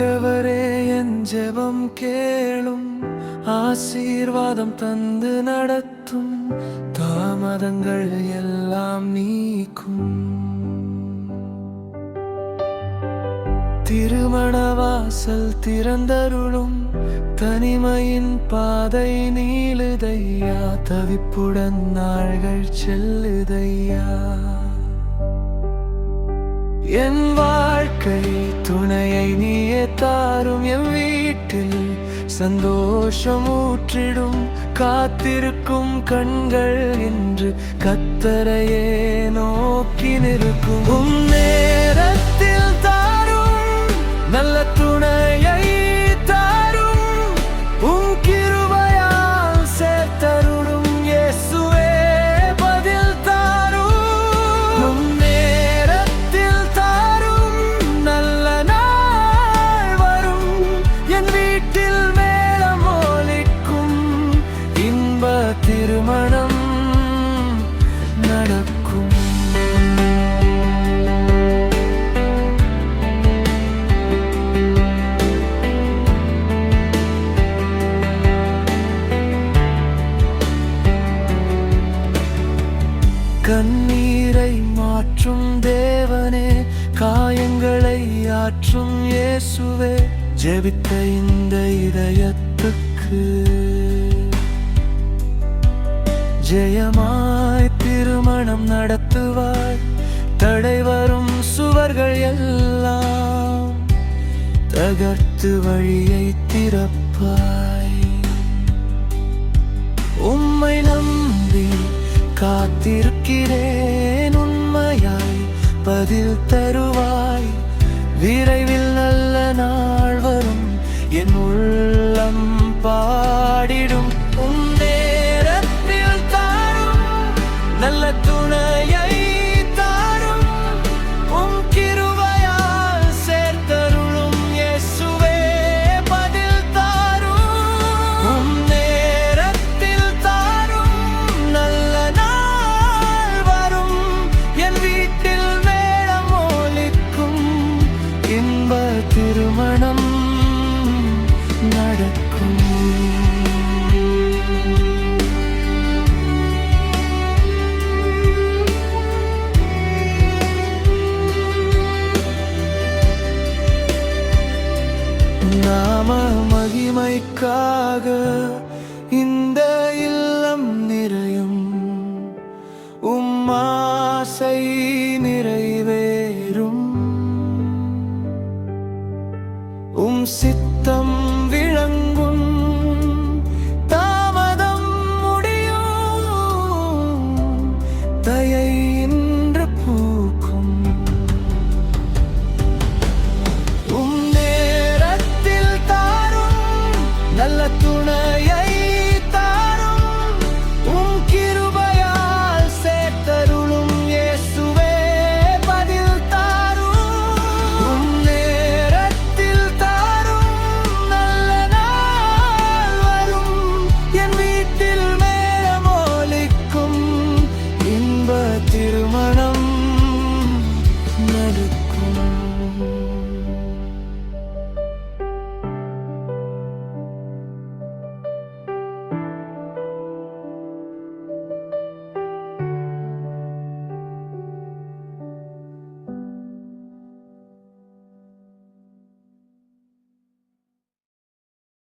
ஆண்டவரே என் ஜெபம் கேளும், ஆசீர்வாதம் தந்து நடத்தும், தாமதங்கள் எல்லாம் நீக்கும். திருமண வாசல் திறந்தருளும், தனிமையின் பாதை நீளுதையா, தவிப்புடன் நாள்கள் செல்லுதையா. என் வாழ்க்கை துணையை நீயே தாரும், என் வீட்டில் சந்தோஷம் ஊற்றிடும், காத்திருக்கும் கண்கள் என்று கர்த்தரையே நோக்கி நிற்கும். உம் நேரத்தில் தாரும் நல்ல துணையை தாரும், உம் கிருபையால் சேர்த்தருளும் இயேசுவே பதில் தாரும். உம் நேரத்தில் தாரும் நல்ல நாள் வரும், என் வீட்டில் மேளம் ஒலிக்கும், இன்ப திருமணம் நடக்கும். கண்ணீரை மாற்றும் தேவனே, காயங்களை ஆற்றும் இயேசுவே, ஜெபித்த இந்த இதயத்துக்கு ஜெயமாய் திருமணம் நடத்துவாய். தடை வரும் சுவர்கள் எல்லாம் தகர்த்து வழியை திறப்பாய். உம்மை நம்பி காத்திருக்கிறேன், உண்மையாய் பதில் தருவாய். விரைவில் நல்ல நாள் வரும், என் உள்ளம் பாடிடும். உம் நேரத்தில் தாரும் நல்ல துணையை தாரும், உம் கிருபையால் சேர்த்தருளும் இயேசுவே பதில் தாரும். உம் நேரத்தில் தாரும் நல்ல நாள் வரும், என் வீட்டில் மேளம் ஒலிக்கும், இன்ப திருமணம் நடக்கும். நாம மகிமைக்காக இந்த இல்லம் நிறையும், உம் ஆசை நிறைவேறும், உம் சித்தம்